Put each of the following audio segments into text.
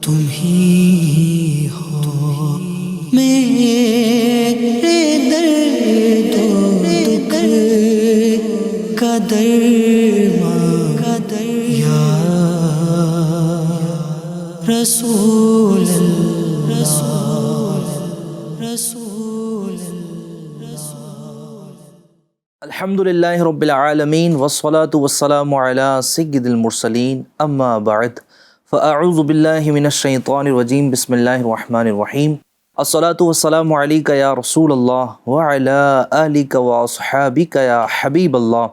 تم ہی ہو میرے درد و دکھ کا درمان یا رسول الحمدللہ رب العالمین والصلاة والسلام علی سید المرسلین اما بعد فاعوذ باللہ من الشیطان الرجیم بسم اللہ الرحمن الرحیم الصلاة والسلام علیک یا رسول اللہ وعلی آلک واصحابک یا حبیب اللہ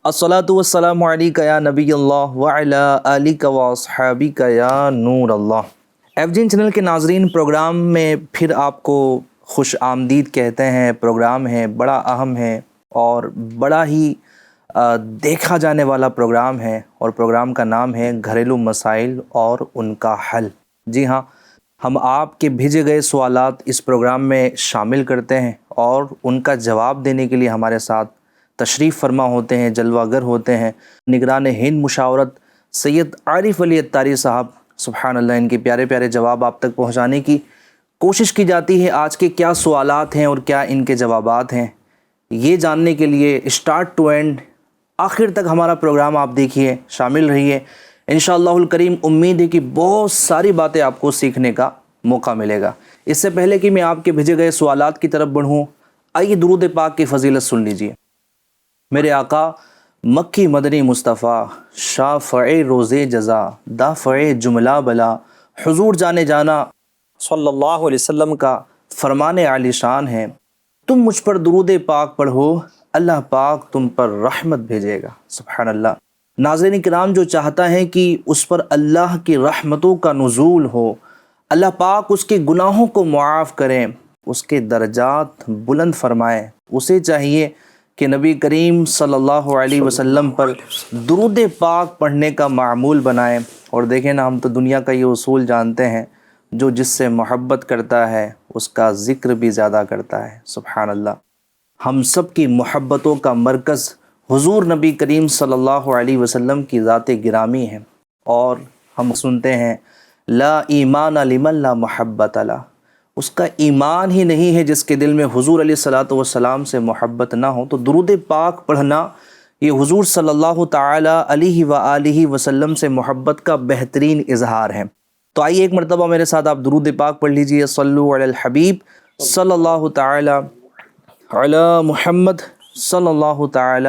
الصلاة والسلام علیک یا نبی اللہ وعلی آلک واصحابک یا نور اللہ۔ ایف جین چینل کے ناظرین، پروگرام میں پھر آپ کو خوش آمدید کہتے ہیں۔ پروگرام ہے، بڑا اہم ہے اور بڑا ہی دیکھا جانے والا پروگرام ہے، اور پروگرام کا نام ہے گھریلو مسائل اور ان کا حل۔ جی ہاں، ہم آپ کے بھیجے گئے سوالات اس پروگرام میں شامل کرتے ہیں اور ان کا جواب دینے کے لیے ہمارے ساتھ تشریف فرما ہوتے ہیں، جلوہ گر ہوتے ہیں نگران ہند مشاورت سید عارف علی اتاری صاحب۔ سبحان اللہ، ان کے پیارے پیارے جواب آپ تک پہنچانے کی کوشش کی جاتی ہے۔ آج کے کیا سوالات ہیں اور کیا ان کے جوابات ہیں، یہ جاننے کے لیے اسٹارٹ ٹو اینڈ آخر تک ہمارا پروگرام آپ دیکھیے، شامل رہیے۔ انشاءاللہ الکریم امید ہے کہ بہت ساری باتیں آپ کو سیکھنے کا موقع ملے گا۔ اس سے پہلے کہ میں آپ کے بھیجے گئے سوالات کی طرف بڑھوں، آئیے درود پاک کی فضیلت سن لیجیے۔ میرے آقا مکی مدنی مصطفیٰ شافع روز جزا دافع جملہ بلا حضور جانے جانا صلی اللہ علیہ وسلم کا فرمان عالی شان ہے، تم مجھ پر درود پاک پڑھو، اللہ پاک تم پر رحمت بھیجے گا۔ سبحان اللہ۔ ناظرین کرام، جو چاہتا ہے کہ اس پر اللہ کی رحمتوں کا نزول ہو، اللہ پاک اس کے گناہوں کو معاف کریں، اس کے درجات بلند فرمائے، اسے چاہیے کہ نبی کریم صلی اللہ علیہ وسلم پر درود پاک پڑھنے کا معمول بنائیں۔ اور دیکھیں نا، ہم تو دنیا کا یہ اصول جانتے ہیں، جو جس سے محبت کرتا ہے اس کا ذکر بھی زیادہ کرتا ہے۔ سبحان اللہ۔ ہم سب کی محبتوں کا مرکز حضور نبی کریم صلی اللہ علیہ وسلم کی ذات گرامی ہے، اور ہم سنتے ہیں لا ایمان لمن لا محبت لا، اس کا ایمان ہی نہیں ہے جس کے دل میں حضور علیہ الصلاۃ والسلام سے محبت نہ ہو۔ تو درود پاک پڑھنا یہ حضور صلی اللہ تعالی علیہ وآلہ وسلم سے محبت کا بہترین اظہار ہے۔ تو آئیے ایک مرتبہ میرے ساتھ آپ درود پاک پڑھ لیجئے۔ صلو علی الحبیب صلی اللہ تعالی علی محمد صلی اللہ تعالی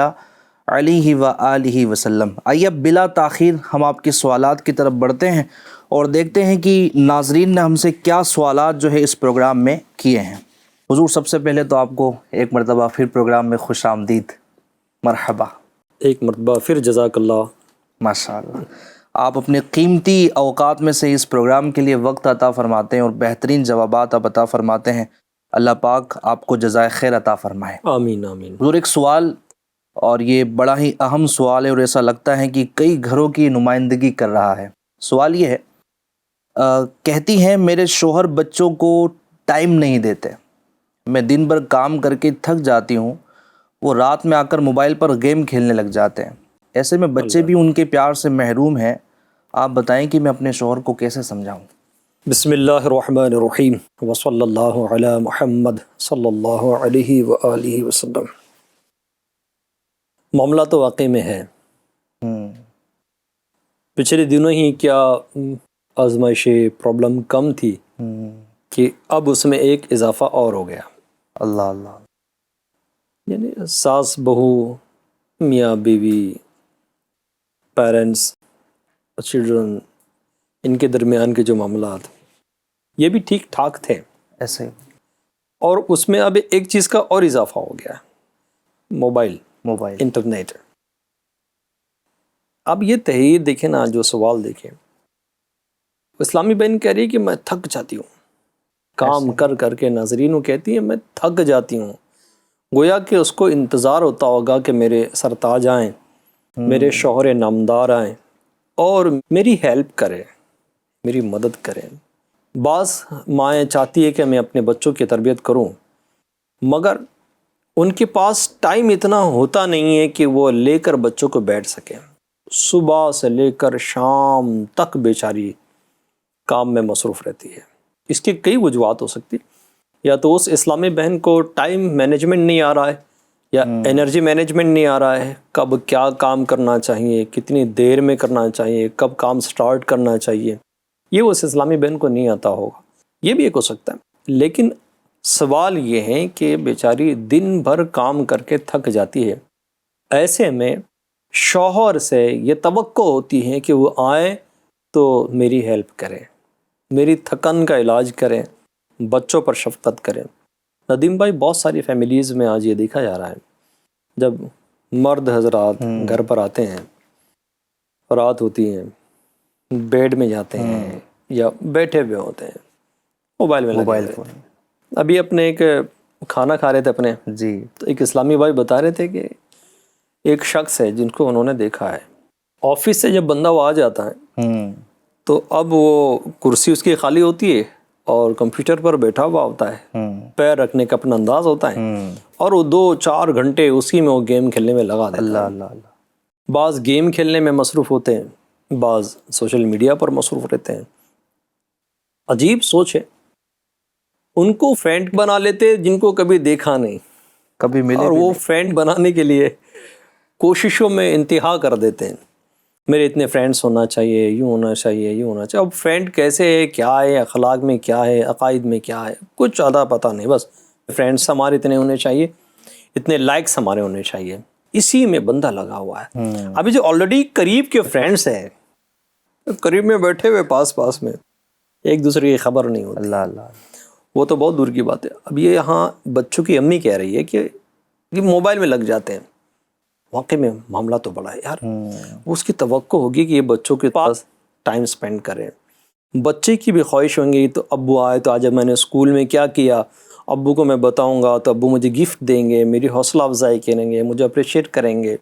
علیہ وآلہ وسلم۔ آئیے اب بلا تاخیر ہم آپ کے سوالات کی طرف بڑھتے ہیں اور دیکھتے ہیں کہ ناظرین نے ہم سے کیا سوالات جو ہے اس پروگرام میں کیے ہیں۔ حضور، سب سے پہلے تو آپ کو ایک مرتبہ پھر پروگرام میں خوش آمدید، مرحبا۔ ایک مرتبہ پھر جزاک اللہ۔ ماشاءاللہ، آپ اپنے قیمتی اوقات میں سے اس پروگرام کے لیے وقت عطا فرماتے ہیں اور بہترین جوابات آپ عطا فرماتے ہیں۔ اللہ پاک آپ کو جزائے خیر عطا فرمائے۔ آمین آمین۔ حضور، ایک سوال، اور یہ بڑا ہی اہم سوال ہے اور ایسا لگتا ہے کہ کئی گھروں کی نمائندگی کر رہا ہے۔ سوال یہ ہے، کہتی ہیں میرے شوہر بچوں کو ٹائم نہیں دیتے، میں دن بھر کام کر کے تھک جاتی ہوں، وہ رات میں آ کر موبائل پر گیم کھیلنے لگ جاتے ہیں، ایسے میں بچے بھی ان کے پیار سے محروم ہیں، آپ بتائیں کہ میں اپنے شوہر کو کیسے سمجھاؤں؟ بسم اللہ الرحمن الرحیم وصلی اللہ علی محمد صلی اللہ علیہ وآلہ وسلم۔ معاملہ تو واقع میں ہے، پچھلے دنوں ہی کیا آزمائش پرابلم کم تھی کہ اب اس میں ایک اضافہ اور ہو گیا۔ اللہ اللہ۔ یعنی ساس بہو، میاں بیوی، پیرنٹس، چلڈرن، ان کے درمیان کے جو معاملات یہ بھی ٹھیک ٹھاک تھے ایسے، اور اس میں اب ایک چیز کا اور اضافہ ہو گیا، موبائل، انٹرنیٹ۔ اب یہ تحریر دیکھیں نا، جو سوال دیکھیں، اسلامی بہن کہہ رہی ہے کہ میں تھک جاتی ہوں کام کر کر کے، ناظرین وہ کہتی ہیں میں تھک جاتی ہوں، گویا کہ اس کو انتظار ہوتا ہوگا کہ میرے سرتاج آئیں، میرے شوہر نامدار آئیں اور میری ہیلپ کریں، میری مدد کریں۔ بعض مائیں چاہتی ہے کہ میں اپنے بچوں کی تربیت کروں، مگر ان کے پاس ٹائم اتنا ہوتا نہیں ہے کہ وہ لے کر بچوں کو بیٹھ سکیں۔ صبح سے لے کر شام تک بیچاری کام میں مصروف رہتی ہے. اس کی کئی وجوہات ہو سکتی، یا تو اس اسلامی بہن کو ٹائم مینجمنٹ نہیں آ رہا ہے، یا انرجی مینجمنٹ نہیں آ رہا ہے، کب کیا کام کرنا چاہیے، کتنی دیر میں کرنا چاہیے، کب کام سٹارٹ کرنا چاہیے، یہ اس اسلامی بہن کو نہیں آتا ہوگا. یہ بھی ایک ہو سکتا ہے. لیکن سوال یہ ہے کہ بیچاری دن بھر کام کر کے تھک جاتی ہے. ایسے میں شوہر سے یہ توقع ہوتی ہے کہ وہ آئے تو میری ہیلپ کریں، میری تھکن کا علاج کریں، بچوں پر شفقت کریں. ندیم بھائی، بہت ساری فیملیز میں آج یہ دیکھا جا رہا ہے، جب مرد حضرات گھر پر آتے ہیں، رات ہوتی ہے، بیڈ میں جاتے ہیں یا بیٹھے ہوئے ہوتے ہیں، موبائل میں لگے ہوئے ہیں. ابھی اپنے ایک کھانا کھا رہے تھے اپنے، جی. تو ایک اسلامی بھائی بتا رہے تھے کہ ایک شخص ہے جن کو انہوں نے دیکھا ہے، آفس سے جب بندہ وہ آ جاتا ہے تو اب وہ کرسی اس کی خالی ہوتی ہے اور کمپیوٹر پر بیٹھا ہوا ہوتا ہے، پیر رکھنے کا اپنا انداز ہوتا ہے، اور وہ 2-4 گھنٹے اسی میں وہ گیم کھیلنے میں لگا دیتا ہے. بعض گیم کھیلنے میں مصروف ہوتے ہیں، بعض سوشل میڈیا پر مصروف رہتے ہیں. عجیب سوچ ہے. ان کو فرینڈ بنا لیتے جن کو کبھی دیکھا نہیں، کبھی ملے اور بھی وہ نہیں. فرینڈ بنانے کے لیے کوششوں میں انتہا کر دیتے ہیں. میرے اتنے فرینڈس ہونا چاہیے، یوں ہونا چاہیے، یوں ہونا چاہیے. اب فرینڈ کیسے ہے، کیا ہے، اخلاق میں کیا ہے، عقائد میں کیا ہے، کچھ زیادہ پتہ نہیں. بس فرینڈس ہمارے اتنے ہونے چاہیے، اتنے لائکس ہمارے ہونے چاہیے، اسی میں بندہ لگا ہوا ہے. ابھی جو آلریڈی قریب کے فرینڈس ہیں، قریب میں بیٹھے ہوئے پاس میں، ایک دوسرے کی خبر نہیں ہوتی. وہ تو بہت دور کی بات ہے. اب یہ یہاں بچوں کی امی کہہ رہی ہے کہ یہ موبائل میں لگ جاتے ہیں. واقعی میں معاملہ تو بڑا ہے یار. اس کی توقع ہوگی کہ یہ بچوں کے پاس ٹائم سپینڈ کریں. بچے کی بھی خواہش ہوں گی تو ابو آئے تو آج میں نے اسکول میں کیا کیا، ابو کو میں بتاؤں گا تو ابو مجھے گفٹ دیں گے، میری حوصلہ افزائی کریں گے، مجھے اپریشیٹ کریں گے.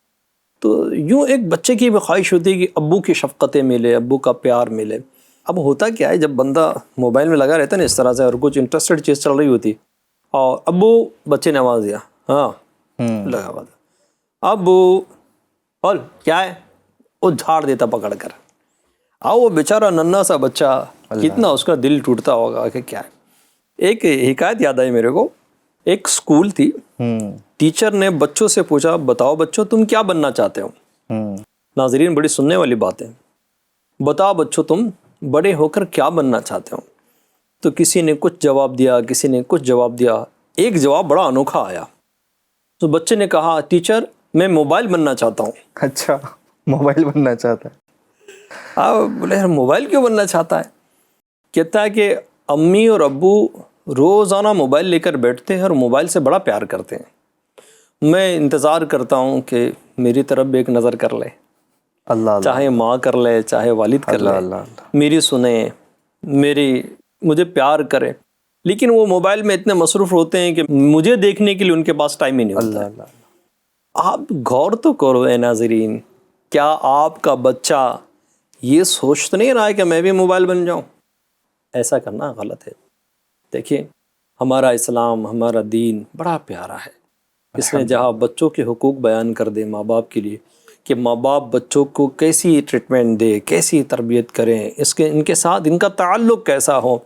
تو یوں ایک بچے کی بھی خواہش ہوتی ہے کہ ابو کی شفقتیں ملے، ابو کا پیار ملے. اب ہوتا کیا ہے، جب بندہ موبائل میں لگا رہتا ہے نا اس طرح سے، اور کچھ انٹرسٹڈ چیز چل رہی ہوتی، اور ابو، بچے نے آواز دیا، ہاں لگا ہوا تھا، ابو بول کیا ہے، وہ جھاڑ دیتا پکڑ کر. وہ بیچارہ ننھا سا بچہ، کتنا اس کا دل ٹوٹتا ہوگا کہ کیا ہے. ایک حکایت یاد آئی میرے کو. ایک اسکول تھی، ٹیچر نے بچوں سے پوچھا، بتاؤ بچوں تم کیا بننا چاہتے ہو. ناظرین بڑی سننے والی بات ہے. بتاؤ بچوں تم بڑے ہو کر کیا بننا چاہتے ہو. تو کسی نے کچھ جواب دیا، کسی نے کچھ جواب دیا. ایک جواب بڑا انوکھا آیا. تو بچے نے کہا، ٹیچر میں موبائل بننا چاہتا ہوں. اچھا، موبائل بننا چاہتا ہے. بولے موبائل کیوں بننا چاہتا ہے؟ کہتا ہے کہ امی اور ابو روزانہ موبائل لے کر بیٹھتے ہیں اور موبائل سے بڑا پیار کرتے ہیں. میں انتظار کرتا ہوں کہ میری طرف بھی ایک نظر کر لے، چاہے ماں کر لے، چاہے والد کر لے، میری سنیں، مجھے پیار کرے. لیکن وہ موبائل میں اتنے مصروف ہوتے ہیں کہ مجھے دیکھنے کے لیے ان کے پاس ٹائم ہی نہیں ہوتا. آپ غور تو کرو اے ناظرین، کیا آپ کا بچہ یہ سوچ تو نہیں رہا ہے کہ میں بھی موبائل بن جاؤں؟ ایسا کرنا غلط ہے. دیکھیے، ہمارا اسلام، ہمارا دین بڑا پیارا ہے. اس نے جہاں بچوں کے حقوق بیان کر دے ماں باپ کے لیے، کہ ماں باپ بچوں کو کیسی ٹریٹمنٹ دے، کیسی تربیت کریں، ان کے ساتھ ان کا تعلق کیسا ہو،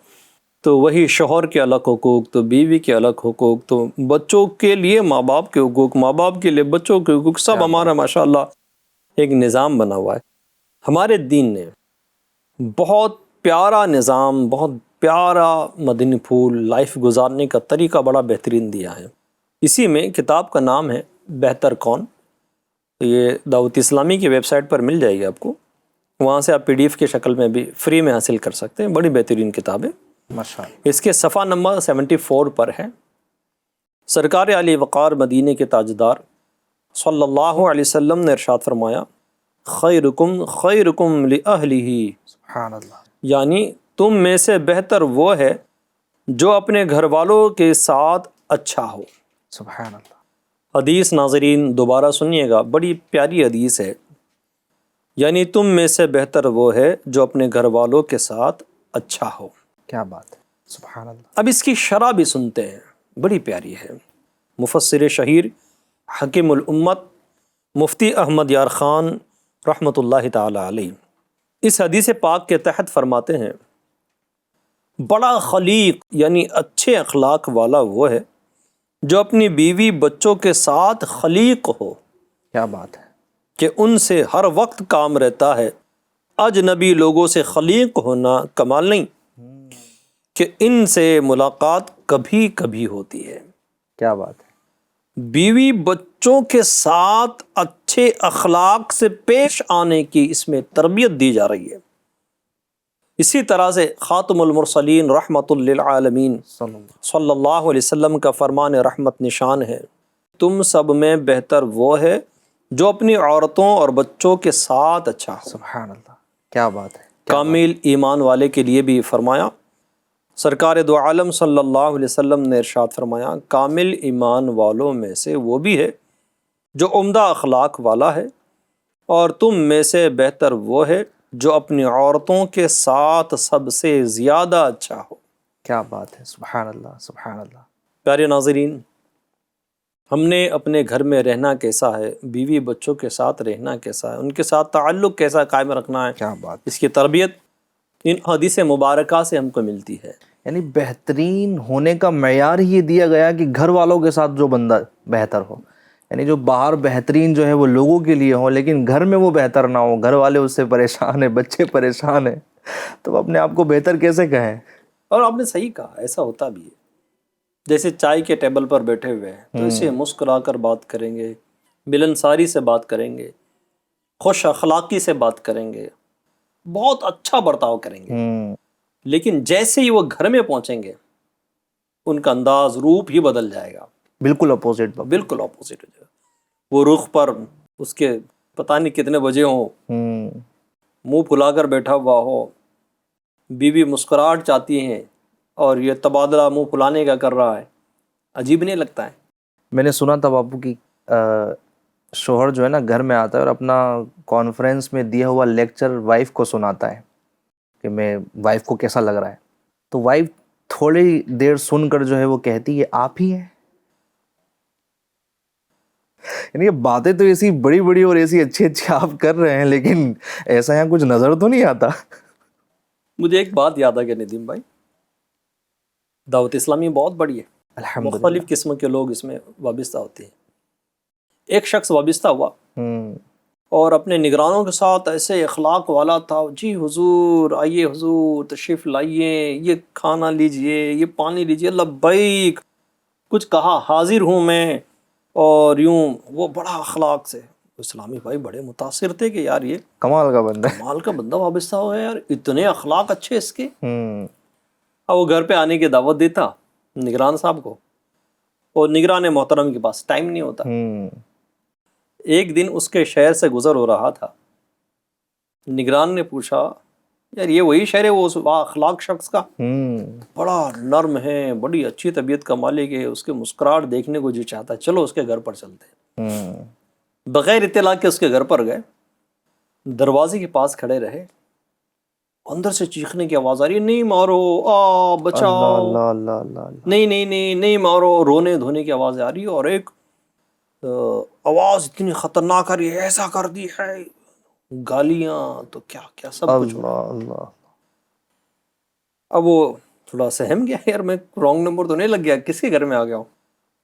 تو وہی شوہر کے الگ حقوق، تو بیوی کے الگ حقوق، تو بچوں کے لیے ماں باپ کے حقوق، ماں باپ کے لیے بچوں کے حقوق، سب ہمارا ماشاءاللہ ایک نظام بنا ہوا ہے. ہمارے دین نے بہت پیارا نظام، بہت پیارا مدنی پھول لائف گزارنے کا طریقہ بڑا بہترین دیا ہے. اسی میں کتاب کا نام ہے بہتر کون. یہ دعوت اسلامی کی ویب سائٹ پر مل جائے گی آپ کو، وہاں سے آپ PDF کی شکل میں بھی فری میں حاصل کر سکتے ہیں. بڑی بہترین کتاب ہے ماشاءاللہ. اس کے صفحہ نمبر 74 پر ہے. سرکار علی وقار مدینے کے تاجدار صلی اللہ علیہ وسلم نے ارشاد فرمایا، خیرکم خیرکم لأہلہ، سبحان اللہ. یعنی تم میں سے بہتر وہ ہے جو اپنے گھر والوں کے ساتھ اچھا ہو. سبحان اللہ. حدیث ناظرین دوبارہ سنیے گا، بڑی پیاری حدیث ہے. یعنی تم میں سے بہتر وہ ہے جو اپنے گھر والوں کے ساتھ اچھا ہو. کیا بات ہے، سبحان اللہ. اب اس کی شرح بھی سنتے ہیں، بڑی پیاری ہے. مفسر شہیر حکیم الامت مفتی احمد یار خان رحمۃ اللہ تعالی علیہ اس حدیث پاک کے تحت فرماتے ہیں بڑا خلیق یعنی اچھے اخلاق والا وہ ہے جو اپنی بیوی بچوں کے ساتھ خلیق ہو، کیا بات ہے، کہ ان سے ہر وقت کام رہتا ہے۔ اجنبی لوگوں سے خلیق ہونا کمال نہیں کہ ان سے ملاقات کبھی کبھی ہوتی ہے۔ کیا بات ہے، بیوی بچوں کے ساتھ اچھے اخلاق سے پیش آنے کی اس میں تربیت دی جا رہی ہے۔ اسی طرح سے خاتم المرسلین رحمت للعالمین صلی اللہ علیہ وسلم کا فرمان رحمت نشان ہے، تم سب میں بہتر وہ ہے جو اپنی عورتوں اور بچوں کے ساتھ اچھا ہو۔ سبحان اللہ، کیا بات ہے، کامل ایمان والے کے لیے بھی فرمایا، سرکار دو عالم صلی اللہ علیہ وسلم نے ارشاد فرمایا، کامل ایمان والوں میں سے وہ بھی ہے جو عمدہ اخلاق والا ہے، اور تم میں سے بہتر وہ ہے جو اپنی عورتوں کے ساتھ سب سے زیادہ اچھا ہو۔ کیا بات ہے، سبحان اللہ، سبحان اللہ۔ پیارے ناظرین، ہم نے اپنے گھر میں رہنا کیسا ہے، بیوی بچوں کے ساتھ رہنا کیسا ہے، ان کے ساتھ تعلق کیسا قائم رکھنا ہے، کیا بات، اس کی تربیت ان حدیث مبارکہ سے ہم کو ملتی ہے۔ یعنی بہترین ہونے کا معیار ہی یہ دیا گیا کہ گھر والوں کے ساتھ جو بندہ بہتر ہو، یعنی جو باہر بہترین جو ہے وہ لوگوں کے لیے ہو لیکن گھر میں وہ بہتر نہ ہو، گھر والے اس سے پریشان ہیں، بچے پریشان ہیں، تو اپنے آپ کو بہتر کیسے کہیں؟ اور آپ نے صحیح کہا، ایسا ہوتا بھی ہے۔ جیسے چائے کے ٹیبل پر بیٹھے ہوئے ہیں تو اسے مسکرا کر بات کریں گے، ملنساری سے بات کریں گے، خوش اخلاقی سے بات کریں گے، بہت اچھا برتاؤ کریں گے، لیکن جیسے ہی وہ گھر میں پہنچیں گے ان کا انداز روپ ہی بدل جائے گا، بالکل اپوزٹ، بالکل اپوزٹ ہو جائے گا۔ وہ رخ پر اس کے پتہ نہیں کتنے بجے ہوں، منہ پھلا کر بیٹھا ہوا ہو، بیوی مسکراہٹ چاہتی ہیں اور یہ تبادلہ منہ پھلانے کا کر رہا ہے، عجیب نہیں لگتا ہے؟ میں نے سنا تھا باپو کی شوہر جو ہے نا گھر میں آتا ہے اور اپنا کانفرنس میں دیا ہوا لیکچر وائف کو سناتا ہے کہ میں وائف کو کیسا لگ رہا ہے، تو وائف تھوڑی دیر سن کر جو ہے وہ کہتی ہے آپ ہی ہیں، یعنی یہ باتیں تو ایسی بڑی بڑی اور ایسی اچھی اچھی آپ کر رہے ہیں لیکن ایسا یہاں کچھ نظر تو نہیں آتا۔ مجھے ایک بات یاد آ گیا ندیم بھائی، دعوت اسلامی بہت بڑی ہے، الحمدللہ، مختلف قسم کے لوگ اس میں وابستہ ہوتے ہیں۔ ایک شخص وابستہ ہوا اور اپنے نگرانوں کے ساتھ ایسے اخلاق والا تھا، جی حضور آئیے، حضور تشریف لائیے، یہ کھانا لیجئے، یہ پانی لیجئے، لبیک، کچھ کہا حاضر ہوں میں، اور یوں وہ بڑا اخلاق سے۔ اسلامی بھائی بڑے متاثر تھے کہ یار یہ کمال کا بندہ ہے۔ کمال کا بندہ وابستہ ہو گیا یار، اتنے اخلاق اچھے اس کے۔ اب وہ گھر پہ آنے کی دعوت دیتا نگران صاحب کو، اور نگران محترم کے پاس ٹائم نہیں ہوتا۔ ایک دن اس کے شہر سے گزر ہو رہا تھا، نگران نے پوچھا یار یہ وہی شہر ہے وہ اخلاق شخص کا؟ بڑا نرم ہے، بڑی اچھی طبیعت کا مالک ہے، اس کے مسکراہٹ دیکھنے کو جی چاہتا ہے، چلو اس کے گھر پر چلتے ہیں۔ بغیر اطلاع کے اس کے گھر پر گئے، دروازے کے پاس کھڑے رہے، اندر سے چیخنے کی آواز آ رہی ہے، نہیں مارو، بچاؤ، اللہ اللہ اللہ، نہیں نہیں نہیں نہیں مارو، رونے دھونے کی آواز آ رہی ہے، اور ایک آواز اتنی خطرناک آ رہی ہے، ایسا کر دی ہے، گالیاں تو کیا کیا سب کچھ ہو رہا ہے۔ اللہ۔ اب وہ تھوڑا سہم گیا، یار میں رانگ نمبر تو نہیں لگ گیا، کس کے گھر میں آ گیا ہوں،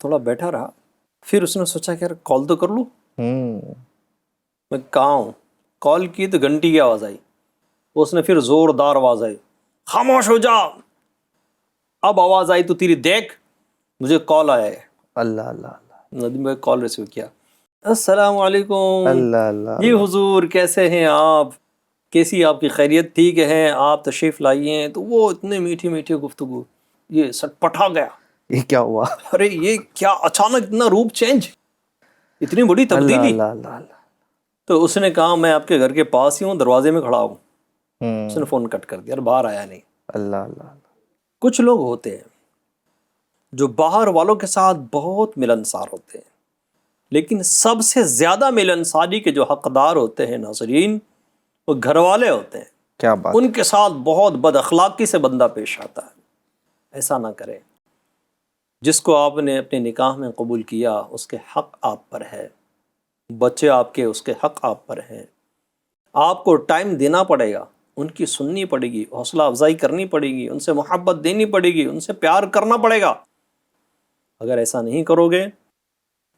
تھوڑا بیٹھا رہا، پھر اس نے سوچا کہ یار کال تو کر لوں، میں کہاں ہوں، کال کی تو گھنٹی کی آواز آئی، اس نے پھر زوردار آواز آئی، خاموش ہو جا، اب آواز آئی تو تیری دیکھ، مجھے کال آیا ہے۔ اللہ اللہ ندیم بھائی کال ریسیو کیا، السلام علیکم، اللہ اللہ، جی حضور کیسے ہیں آپ، کیسی آپ کی خیریت، ٹھیک ہے آپ تشریف لائیے، تو وہ اتنے میٹھی میٹھی گفتگو، یہ سٹ پٹا گیا، یہ کیا ہوا؟ ارے یہ کیا اچانک اتنا روپ چینج، اتنی بڑی اللہ تبدیلی۔ اللہ اللہ اللہ، تو اس نے کہا میں آپ کے گھر کے پاس ہی ہوں، دروازے میں کھڑا ہوں۔ اس نے فون کٹ کر دیا اور باہر آیا نہیں۔ اللہ اللہ اللہ، کچھ لوگ ہوتے ہیں جو باہر والوں کے ساتھ بہت ملنسار ہوتے ہیں، لیکن سب سے زیادہ ملنساری کے جو حقدار ہوتے ہیں ناظرین، وہ گھر والے ہوتے ہیں۔ کیا بات، ان کے ساتھ بہت بد اخلاقی سے بندہ پیش آتا ہے۔ ایسا نہ کریں، جس کو آپ نے اپنے نکاح میں قبول کیا اس کے حق آپ پر ہے، بچے آپ کے اس کے حق آپ پر ہیں، آپ کو ٹائم دینا پڑے گا، ان کی سننی پڑے گی، حوصلہ افزائی کرنی پڑے گی، ان سے محبت دینی پڑے گی، ان سے پیار کرنا پڑے گا۔ اگر ایسا نہیں کرو گے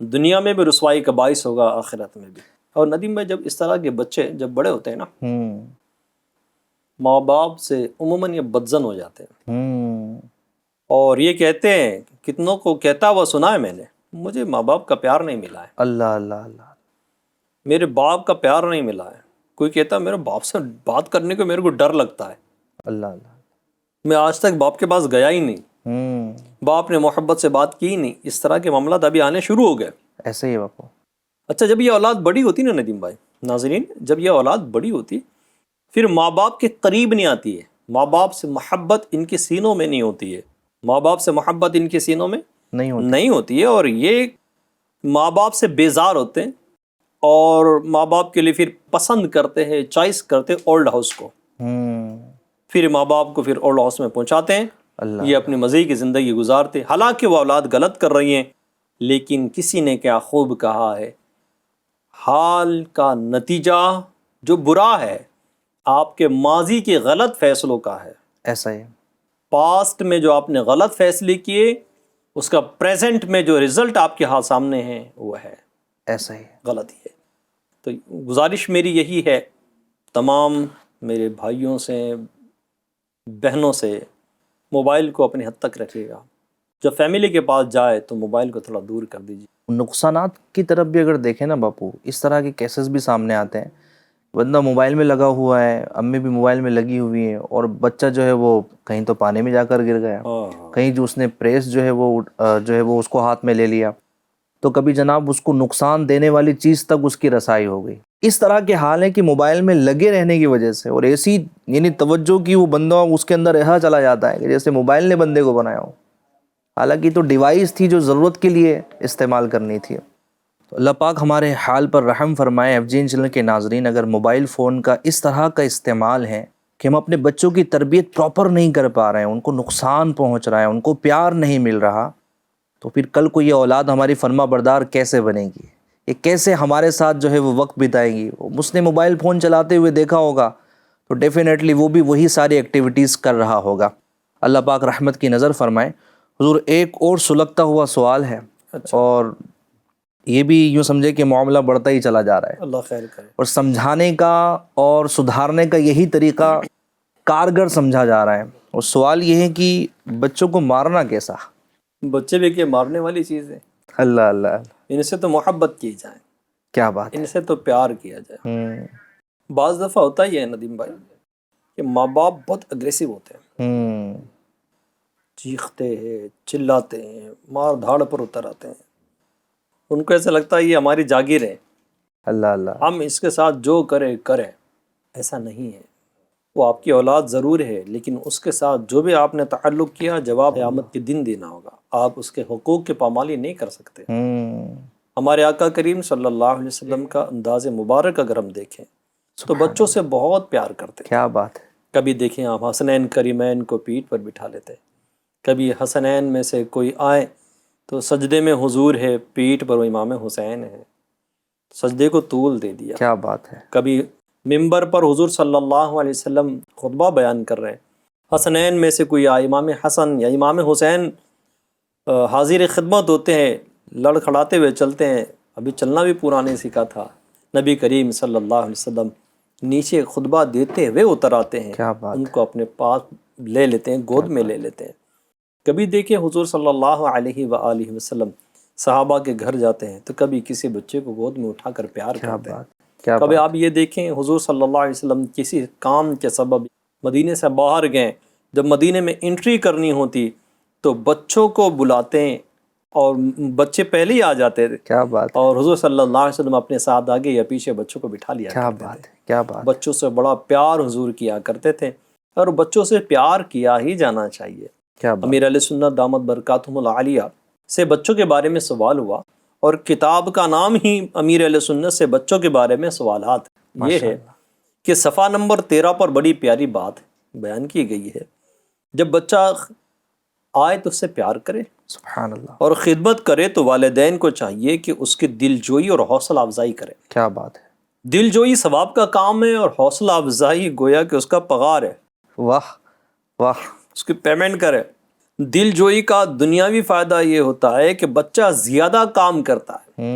دنیا میں بھی رسوائی کا باعث ہوگا، آخرت میں بھی۔ اور ندیم بھائی، جب اس طرح کے بچے جب بڑے ہوتے ہیں نا، ماں باپ سے عموماً یہ بدزن ہو جاتے ہیں، اور یہ کہتے ہیں، کتنوں کو کہتا ہوا سنا ہے میں نے، مجھے ماں باپ کا پیار نہیں ملا ہے، اللہ اللہ اللہ، میرے باپ کا پیار نہیں ملا ہے۔ کوئی کہتا ہے میرے باپ سے بات کرنے کو میرے کو ڈر لگتا ہے، اللہ اللہ، میں آج تک باپ کے پاس گیا ہی نہیں، باپ نے محبت سے بات کی ہی نہیں۔ اس طرح کے معاملات ابھی آنے شروع ہو گئے۔ ایسے ہی باپو۔ اچھا، جب یہ اولاد بڑی ہوتی نا ندیم بھائی، ناظرین، جب یہ اولاد بڑی ہوتی پھر ماں باپ کے قریب نہیں آتی ہے، ماں باپ سے محبت ان کے سینوں میں نہیں ہوتی ہے، ماں باپ سے محبت ان کے سینوں میں نہیں ہوتی ہے، اور یہ ماں باپ سے بیزار ہوتے ہیں، اور ماں باپ کے لیے پھر پسند کرتے ہیں، چوائس کرتے ہیں اولڈ ہاؤس کو، پھر ماں باپ کو پھر اولڈ ہاؤس میں پہنچاتے ہیں، یہ اپنی مزے کی زندگی گزارتے، حالانکہ وہ اولاد غلط کر رہی ہیں، لیکن کسی نے کیا خوب کہا ہے، حال کا نتیجہ جو برا ہے آپ کے ماضی کے غلط فیصلوں کا ہے۔ ایسا ہی، پاسٹ میں جو آپ نے غلط فیصلے کیے، اس کا پریزنٹ میں جو رزلٹ آپ کے ہاتھ سامنے ہے وہ ہے ایسا ہی، غلطی ہے۔ تو گزارش میری یہی ہے تمام میرے بھائیوں سے، بہنوں سے، موبائل کو اپنے حد تک رکھیے گا، جب فیملی کے پاس جائے تو موبائل کو تھوڑا دور کر دیجیے۔ نقصانات کی طرف بھی اگر دیکھیں نا باپو، اس طرح کے کیسز بھی سامنے آتے ہیں، بندہ موبائل میں لگا ہوا ہے، امی بھی موبائل میں لگی ہوئی ہیں، اور بچہ جو ہے وہ کہیں تو پانی میں جا کر گر گیا، کہیں جو اس نے پریس جو ہے وہ اس کو ہاتھ میں لے لیا، تو کبھی جناب اس کو نقصان دینے والی چیز تک اس کی رسائی ہو گئی۔ اس طرح کے حال ہے کہ موبائل میں لگے رہنے کی وجہ سے، اور ایسی یعنی توجہ کی وہ بندہ اس کے اندر ایسا چلا جاتا ہے کہ جیسے موبائل نے بندے کو بنایا ہو، حالانکہ تو ڈیوائس تھی جو ضرورت کے لیے استعمال کرنی تھی۔ تو اللہ پاک ہمارے حال پر رحم فرمائے۔ FGN چینل کے ناظرین، اگر موبائل فون کا اس طرح کا استعمال ہے کہ ہم اپنے بچوں کی تربیت پراپر نہیں کر پا رہے ہیں، ان کو نقصان پہنچ رہا ہے، ان کو پیار نہیں مل رہا، تو پھر کل کو یہ اولاد ہماری فرما بردار کیسے بنے گی؟ یہ کیسے ہمارے ساتھ جو ہے وہ وقت بتائے گی؟ اس نے موبائل فون چلاتے ہوئے دیکھا ہوگا تو ڈیفینیٹلی وہ بھی وہی ساری ایکٹیویٹیز کر رہا ہوگا۔ اللہ پاک رحمت کی نظر فرمائے۔ حضور، ایک اور سلگتا ہوا سوال ہے، اور یہ بھی یوں سمجھے کہ معاملہ بڑھتا ہی چلا جا رہا ہے، اللہ خیر کرے، اور سمجھانے کا اور سدھارنے کا یہی طریقہ کارگر سمجھا جا رہا ہے۔ اور سوال یہ ہے کہ بچوں کو مارنا کیسا؟ بچے بھی کہ مارنے والی چیز ہے، اللہ اللہ، ان سے تو محبت کی جائے، کیا بات ان سے تو پیار کیا جائے۔ بعض دفعہ ہوتا ہی ہے ندیم بھائی کہ ماں باپ بہت اگریسو ہوتے ہیں، چیختے ہیں، چلاتے ہیں، مار دھاڑ پر اتر آتے ہیں، ان کو ایسا لگتا ہے یہ ہماری جاگیر ہے، اللہ اللہ، ہم اس کے ساتھ جو کریں کریں۔ ایسا نہیں ہے، وہ آپ کی اولاد ضرور ہے، لیکن اس کے ساتھ جو بھی آپ نے تعلق کیا جواب قیامت کے دن دینا ہوگا، آپ اس کے حقوق کی پامالی نہیں کر سکتے۔ ہمارے آقا کریم صلی اللہ علیہ وسلم کا انداز مبارک اگر ہم دیکھیں تو بچوں سے بہت پیار کرتے، کیا بات ہے۔ کبھی دیکھیں آپ حسنین کریمین کو پیٹھ پر بٹھا لیتے، کبھی حسنین میں سے کوئی آئے تو سجدے میں حضور ہے، پیٹھ پر وہ امام حسین ہے، سجدے کو طول دے دیا۔ کیا بات ہے۔ کبھی ممبر پر حضور صلی اللہ علیہ وسلم خطبہ بیان کر رہے ہیں، حسنین میں سے کوئی آئے، امام حسن یا امام حسین حاضر خدمت ہوتے ہیں، لڑکھڑاتے ہوئے چلتے ہیں، ابھی چلنا بھی پورا نہیں سیکھا تھا، نبی کریم صلی اللہ علیہ وسلم نیچے خطبہ دیتے ہوئے اتر آتے ہیں، ان کو اپنے پاس لے لیتے ہیں، گود میں لے لیتے ہیں۔ کبھی دیکھیں حضور صلی اللہ علیہ وآلہ وسلم صحابہ کے گھر جاتے ہیں تو کبھی کسی بچے کو گود میں اٹھا کر پیار کرتے ہیں۔ کبھی آپ یہ دیکھیں حضور صلی اللہ علیہ وسلم کسی کام کے سبب مدینے سے باہر گئے، جب مدینے میں انٹری کرنی ہوتی تو بچوں کو بلاتے ہیں، اور بچے پہلے ہی آ جاتے تھے، کیا بات، اور حضور صلی اللہ علیہ وسلم اپنے ساتھ آگے یا پیچھے بچوں کو بٹھا لیا کرتے تھے۔ کیا بات، بچوں سے بڑا پیار حضور کیا کرتے تھے، اور بچوں سے پیار کیا ہی جانا چاہیے۔ امیر علیہ سنت دامت برکاتہم العالیہ سے بچوں کے بارے میں سوال ہوا، اور کتاب کا نام ہی امیر علیہ سنت سے بچوں کے بارے میں سوالات یہ ہے کہ صفحہ نمبر 13 پر بڑی پیاری بات بیان کی گئی ہے، جب بچہ آئے تو اس سے پیار کرے، سبحان اللہ، اور خدمت کرے تو والدین کو چاہیے کہ اس کی دل جوئی اور حوصلہ افزائی کرے۔ کیا بات ہے۔ دل جوئی ثواب کا کام ہے اور حوصلہ افزائی گویا کہ اس کا پگار ہے، واہ واہ، اس کی پیمنٹ کرے۔ دل جوئی کا دنیاوی فائدہ یہ ہوتا ہے کہ بچہ زیادہ کام کرتا ہے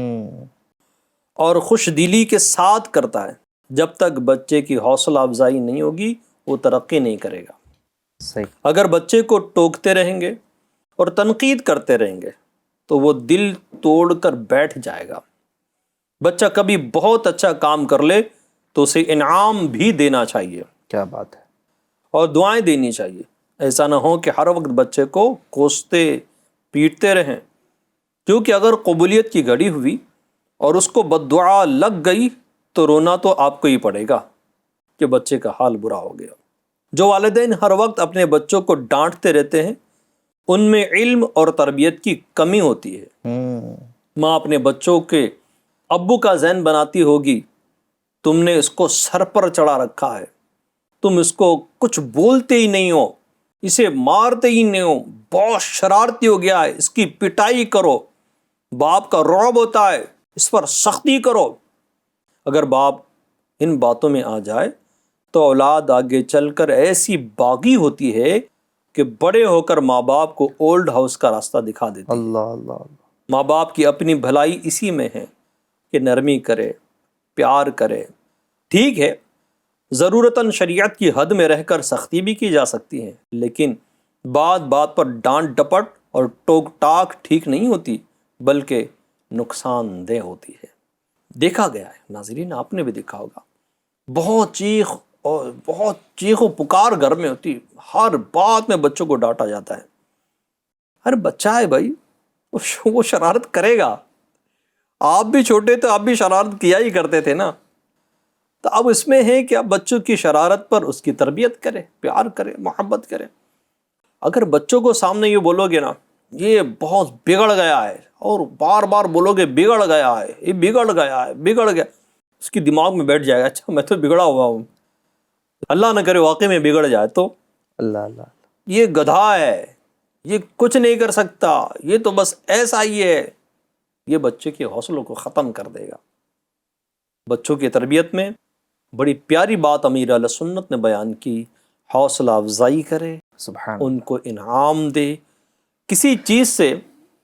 اور خوش دلی کے ساتھ کرتا ہے۔ جب تک بچے کی حوصلہ افزائی نہیں ہوگی وہ ترقی نہیں کرے گا۔ صحیح۔ اگر بچے کو ٹوکتے رہیں گے اور تنقید کرتے رہیں گے تو وہ دل توڑ کر بیٹھ جائے گا۔ بچہ کبھی بہت اچھا کام کر لے تو اسے انعام بھی دینا چاہیے، کیا بات ہے۔ اور دعائیں دینی چاہیے۔ ایسا نہ ہو کہ ہر وقت بچے کو کوستے پیٹتے رہیں، کیونکہ اگر قبولیت کی گھڑی ہوئی اور اس کو بد دعا لگ گئی تو رونا تو آپ کو ہی پڑے گا کہ بچے کا حال برا ہو گیا۔ جو والدین ہر وقت اپنے بچوں کو ڈانٹتے رہتے ہیں ان میں علم اور تربیت کی کمی ہوتی ہے۔ ماں اپنے بچوں کے ابو کا ذہن بناتی ہوگی، تم نے اس کو سر پر چڑھا رکھا ہے، تم اس کو کچھ بولتے ہی نہیں ہو، اسے مارتے ہی نہیں ہو، بہت شرارتی ہو گیا ہے، اس کی پٹائی کرو، باپ کا رعب ہوتا ہے، اس پر سختی کرو۔ اگر باپ ان باتوں میں آ جائے تو اولاد آگے چل کر ایسی باغی ہوتی ہے کہ بڑے ہو کر ماں باپ کو اولڈ ہاؤس کا راستہ دکھا دیتی ہے۔ اللہ اللہ اللہ۔ ماں باپ کی اپنی بھلائی اسی میں ہے کہ نرمی کرے، پیار کرے۔ ٹھیک ہے، ضرورتاً شریعت کی حد میں رہ کر سختی بھی کی جا سکتی ہے، لیکن بات بات پر ڈانٹ ڈپٹ اور ٹوک ٹاک ٹھیک نہیں ہوتی، بلکہ نقصان دہ ہوتی ہے۔ دیکھا گیا ہے ناظرین، آپ نے بھی دیکھا ہوگا، بہت چیخ و پکار گھر میں ہوتی، ہر بات میں بچوں کو ڈانٹا جاتا ہے۔ ہر بچہ ہے بھائی، وہ شرارت کرے گا۔ آپ بھی چھوٹے تو آپ بھی شرارت کیا ہی کرتے تھے نا۔ تو اب اس میں ہے کہ آپ بچوں کی شرارت پر اس کی تربیت کرے، پیار کرے، محبت کرے۔ اگر بچوں کو سامنے یہ بولو گے نا یہ بہت بگڑ گیا ہے، اور بار بار بولو گے بگڑ گیا ہے، یہ بگڑ گیا ہے، بگڑ گیا، اس کی دماغ میں بیٹھ جائے گا اچھا میں تو بگڑا ہوا ہوں، اللہ نہ کرے واقعی میں بگڑ جائے تو اللہ اللہ۔ یہ گدھا ہے، یہ کچھ نہیں کر سکتا، یہ تو بس ایسا ہی ہے۔ یہ بچے کے حوصلوں کو ختم کر دے گا۔ بچوں کی تربیت میں بڑی پیاری بات امیر اہل سنت نے بیان کی، حوصلہ افزائی کرے، سبحان ان کو انعام دے۔ کسی چیز سے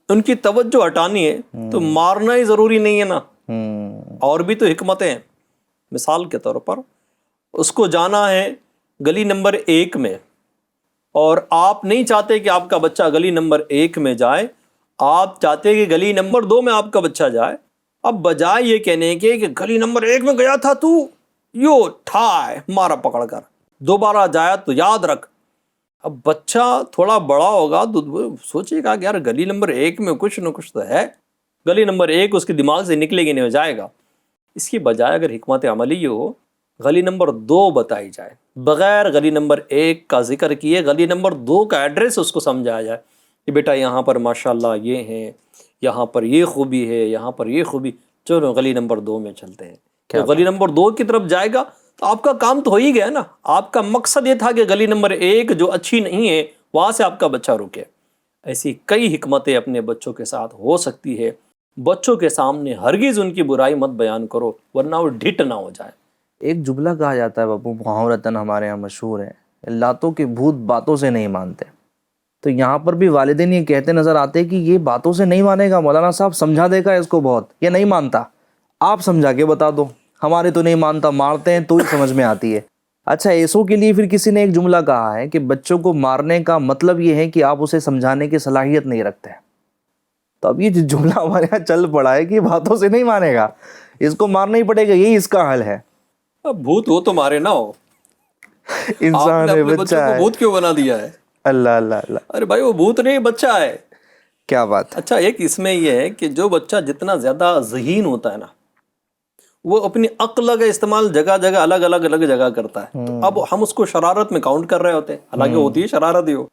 ان کی توجہ ہٹانی ہے تو مارنا ہی ضروری نہیں ہے نا، اور بھی تو حکمتیں ہیں۔ مثال کے طور پر اس کو جانا ہے گلی نمبر 1 میں، اور آپ نہیں چاہتے کہ آپ کا بچہ گلی نمبر 1 میں جائے، آپ چاہتے کہ گلی نمبر 2 میں آپ کا بچہ جائے۔ اب بجائے یہ کہنے کے کہ گلی نمبر 1 میں گیا تھا تو یو ٹھائے مارا پکڑ کر، دوبارہ جایا تو یاد رکھ۔ اب بچہ تھوڑا بڑا ہوگا تو سوچے گا کہ یار گلی نمبر 1 میں کچھ نہ کچھ تو ہے، گلی نمبر 1 اس کے دماغ سے نکلے گی نہیں، ہو جائے گا۔ اس کی بجائے اگر حکمت عملی یہ ہو گلی نمبر 2 بتائی جائے، بغیر گلی نمبر 1 کا ذکر کیے گلی نمبر 2 کا ایڈریس اس کو سمجھایا جائے کہ بیٹا یہاں پر ماشاءاللہ یہ ہیں، یہاں پر یہ خوبی ہے، یہاں پر یہ خوبی، چلو گلی نمبر 2 میں چلتے ہیں۔ تو گلی نمبر 2 کی طرف جائے گا تو آپ کا کام تو ہو ہی گیا نا۔ آپ کا مقصد یہ تھا کہ گلی نمبر 1 جو اچھی نہیں ہے وہاں سے آپ کا بچہ رکے۔ ایسی کئی حکمتیں اپنے بچوں کے ساتھ ہو سکتی ہے۔ بچوں کے سامنے ہرگز ان کی برائی مت بیان کرو ورنہ وہ ڈھٹ نہ ہو جائے۔ ایک جملہ کہا جاتا ہے بابو، محاورتاً ہمارے یہاں مشہور ہے، لاتوں کے بھوت باتوں سے نہیں مانتے۔ تو یہاں پر بھی والدین یہ کہتے نظر آتے کہ یہ باتوں سے نہیں مانے گا، مولانا صاحب سمجھا دے گا اس کو بہت، یہ نہیں مانتا، آپ سمجھا کے بتا دو، ہمارے تو نہیں مانتا، مارتے ہیں تو ہی سمجھ میں آتی ہے۔ اچھا، ایسوں کے لیے پھر کسی نے ایک جملہ کہا ہے کہ بچوں کو مارنے کا مطلب یہ ہے کہ آپ اسے سمجھانے کی صلاحیت نہیں رکھتے۔ تو اب یہ جو جملہ ہمارے یہاں چل پڑا ہے کہ باتوں سے نہیں مانے گا، اس کو مارنا ہی پڑے گا، یہی اس کا حل ہے۔ اب بھوت ہو تو مارے نہ ہو، انسان ہے، بچہ بچوں کو ہے۔ بھوت کیوں بنا دیا ہے؟ اللہ اللہ اللہ، ارے بھائی وہ بھوت نہیں، بچہ ہے۔ کیا بات ہے۔ اچھا، ایک اس میں یہ ہے کہ جو بچہ جتنا زیادہ ذہین ہوتا ہے نا وہ اپنی عقل کا استعمال جگہ جگہ الگ جگہ کرتا ہے۔ تو اب ہم اس کو شرارت میں کاؤنٹ کر رہے ہوتے ہیں، حالانکہ ہوتی ہے شرارت ہی ہو،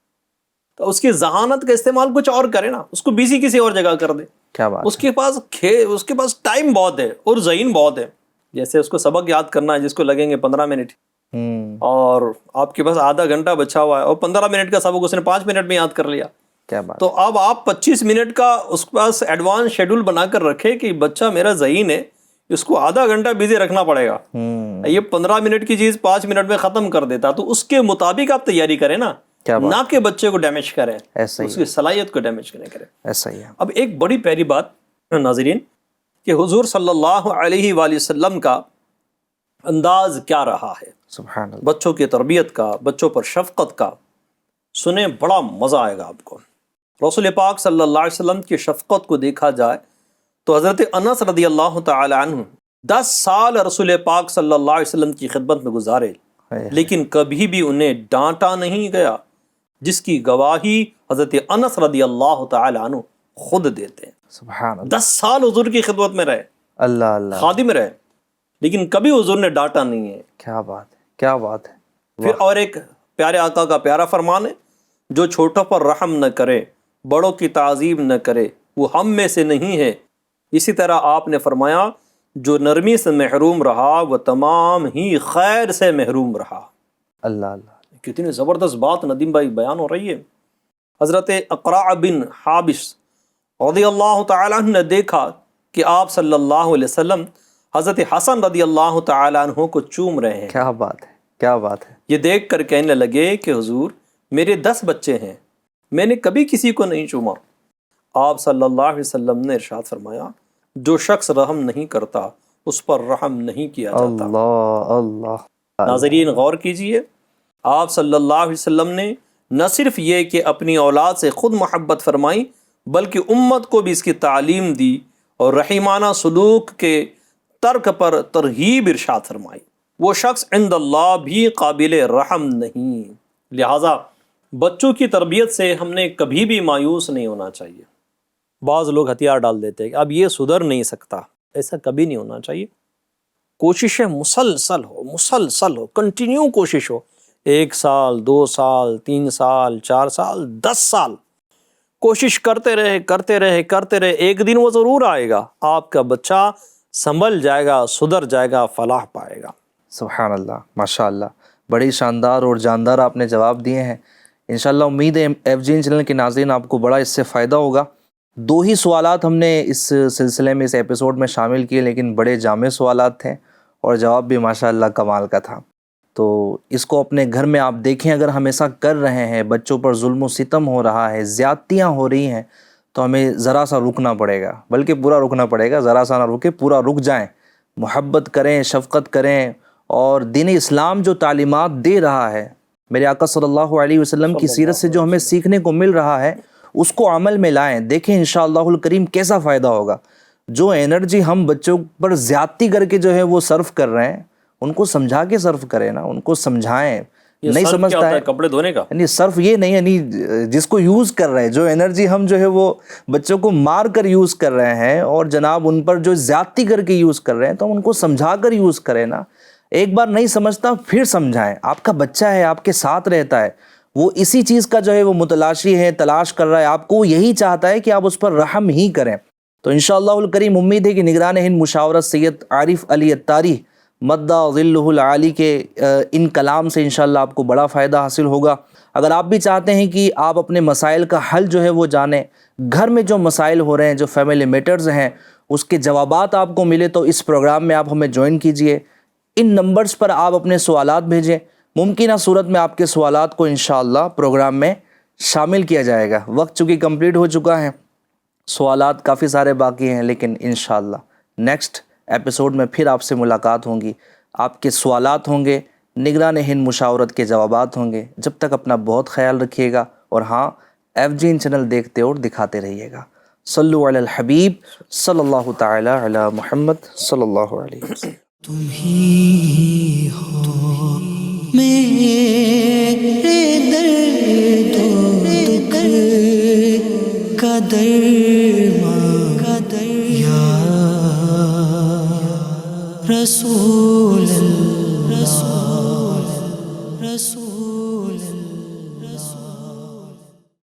تو اس کی ذہانت کا استعمال کچھ اور کرے نا، اس کو بیزی کسی اور جگہ کر دے۔ کیا بات اس کے پاس ٹائم بہت ہے اور ذہین بہت ہے۔ جیسے اس کو سبق یاد کرنا ہے جس کو لگیں گے 15 منٹ، اور آپ کے پاس آدھا گھنٹہ بچا ہوا ہے اور 15 منٹ کا سبق اس نے 5 منٹ میں یاد کر لیا۔ کیا بات۔ تو اب آپ 25 منٹ کا اس کے پاس ایڈوانس شیڈول بنا کر رکھے کہ بچہ میرا ذہین ہے، اس کو آدھا گھنٹہ بزی رکھنا پڑے گا. یہ 15 منٹ کی چیز 5 منٹ میں ختم کر دیتا, تو اس کے مطابق آپ تیاری کریں نا, نہ کہ بچے کو ڈیمیج کریں, اس کی صلاحیت کو ڈیمیج کریں. ایسا ہی ہے. اب ایک بڑی پیاری بات ناظرین, کہ حضور صلی اللہ علیہ وآلہ وسلم کا انداز کیا رہا ہے سبحان اللہ. بچوں کی تربیت کا, بچوں پر شفقت کا. سنیں, بڑا مزہ آئے گا آپ کو. رسول پاک صلی اللہ علیہ وسلم کی شفقت کو دیکھا جائے تو حضرت انس رضی اللہ تعالی عنہ 10 سال رسول پاک صلی اللہ علیہ وسلم کی خدمت میں گزارے, لیکن کبھی بھی انہیں ڈانٹا نہیں گیا, جس کی گواہی حضرت انس رضی اللہ تعالی عنہ خود دیتے ہیں. سبحان اللہ. 10 سال حضور کی خدمت میں رہے, اللہ اللہ, خادم رہے, لیکن کبھی حضور نے ڈانٹا نہیں ہے. کیا بات ہے, کیا بات ہے. پھر اور ایک پیارے آقا کا پیارا فرمان ہے, جو چھوٹوں پر رحم نہ کرے, بڑوں کی تعظیم نہ کرے, وہ ہم میں سے نہیں ہے. اسی طرح آپ نے فرمایا, جو نرمی سے محروم رہا وہ تمام ہی خیر سے محروم رہا. اللہ اللہ. کتنی زبردست بات ندیم بھائی بیان ہو رہی ہے. حضرت اقرع بن حابس رضی اللہ تعالیٰ عنہ نے دیکھا کہ آپ صلی اللہ علیہ وسلم حضرت حسن رضی اللہ تعالیٰ عنہ کو چوم رہے ہیں. کیا بات ہے, کیا بات ہے. یہ دیکھ کر کہنے لگے کہ حضور میرے 10 بچے ہیں, میں نے کبھی کسی کو نہیں چوما. آپ صلی اللہ علیہ وسلم نے ارشاد فرمایا, جو شخص رحم نہیں کرتا اس پر رحم نہیں کیا جاتا. اللہ اللہ. ناظرین غور کیجئے, آپ صلی اللہ علیہ وسلم نے نہ صرف یہ کہ اپنی اولاد سے خود محبت فرمائی, بلکہ امت کو بھی اس کی تعلیم دی اور رحیمانہ سلوک کے ترک پر ترغیب ارشاد فرمائی. وہ شخص عند اللہ بھی قابل رحم نہیں. لہٰذا بچوں کی تربیت سے ہم نے کبھی بھی مایوس نہیں ہونا چاہیے. بعض لوگ ہتھیار ڈال دیتے ہیں کہ اب یہ سدھر نہیں سکتا, ایسا کبھی نہیں ہونا چاہیے. کوششیں مسلسل ہو, کنٹینیو کوشش ہو. 1 سال 2 سال 3 سال 4 سال 10 سال کوشش کرتے رہے, ایک دن وہ ضرور آئے گا, آپ کا بچہ سنبھل جائے گا, سدھر جائے گا, فلاح پائے گا. سبحان اللہ, ماشاء اللہ. بڑی شاندار اور جاندار آپ نے جواب دیے ہیں. انشاءاللہ امید ہے FGN چینل کے ناظرین آپ کو بڑا اس سے فائدہ ہوگا. 2 ہی سوالات ہم نے اس سلسلے میں, اس ایپیسوڈ میں شامل کیے, لیکن بڑے جامع سوالات تھے اور جواب بھی ماشاءاللہ کمال کا تھا. تو اس کو اپنے گھر میں آپ دیکھیں, اگر ہم ایسا کر رہے ہیں, بچوں پر ظلم و ستم ہو رہا ہے, زیادتیاں ہو رہی ہیں, تو ہمیں ذرا سا رکنا پڑے گا, بلکہ پورا رکنا پڑے گا. ذرا سا نہ رکے, پورا رک جائیں, محبت کریں, شفقت کریں, اور دین اسلام جو تعلیمات دے رہا ہے, میرے آقا صلی اللہ علیہ وسلم کی سیرت سے جو ہمیں سیکھنے کو مل رہا ہے, اس کو عمل میں لائیں. دیکھیں انشاءاللہ الکریم کیسا فائدہ ہوگا. جو انرجی ہم بچوں پر زیادتی کر کے جو ہے وہ صرف کر رہے ہیں, ان کو سمجھا کے صرف کریں نا, ان کو سمجھائیں. نہیں سمجھتا ہے کپڑے دھونے کا, یعنی صرف یہ نہیں, یعنی جس کو یوز کر رہے ہیں, جو انرجی ہم جو ہے وہ بچوں کو مار کر یوز کر رہے ہیں, اور جناب ان پر جو زیادتی کر کے یوز کر رہے ہیں, تو ہم ان کو سمجھا کر یوز کریں نا. ایک بار نہیں سمجھتا پھر سمجھائیں. آپ کا بچہ ہے, آپ کے ساتھ رہتا ہے, وہ اسی چیز کا جو ہے وہ متلاشی ہے, تلاش کر رہا ہے, آپ کو یہی چاہتا ہے کہ آپ اس پر رحم ہی کریں. تو انشاءاللہ الکریم امید ہے کہ نگران ہند مشاورت سید عارف علی اتاری مدہ ظلہ العالی کے ان کلام سے انشاءاللہ آپ کو بڑا فائدہ حاصل ہوگا. اگر آپ بھی چاہتے ہیں کہ آپ اپنے مسائل کا حل جو ہے وہ جانیں, گھر میں جو مسائل ہو رہے ہیں, جو فیملی میٹرز ہیں, اس کے جوابات آپ کو ملے, تو اس پروگرام میں آپ ہمیں جوائن کیجئے. ان نمبرز پر آپ اپنے سوالات بھیجیں. ممکنہ صورت میں آپ کے سوالات کو انشاءاللہ پروگرام میں شامل کیا جائے گا. وقت چونکہ کمپلیٹ ہو چکا ہے, سوالات کافی سارے باقی ہیں, لیکن انشاءاللہ نیکسٹ ایپیسوڈ میں پھر آپ سے ملاقات ہوں گی. آپ کے سوالات ہوں گے, نگران ہند مشاورت کے جوابات ہوں گے. جب تک اپنا بہت خیال رکھیے گا, اور ہاں FGN چینل دیکھتے اور دکھاتے رہیے گا. صلو علی الحبیب صلی اللہ تعالی علی محمد صلی اللہ علیہ وسلم. تم ہی ہو میرے درد و دکھ کا درمان یا رسول اللہ.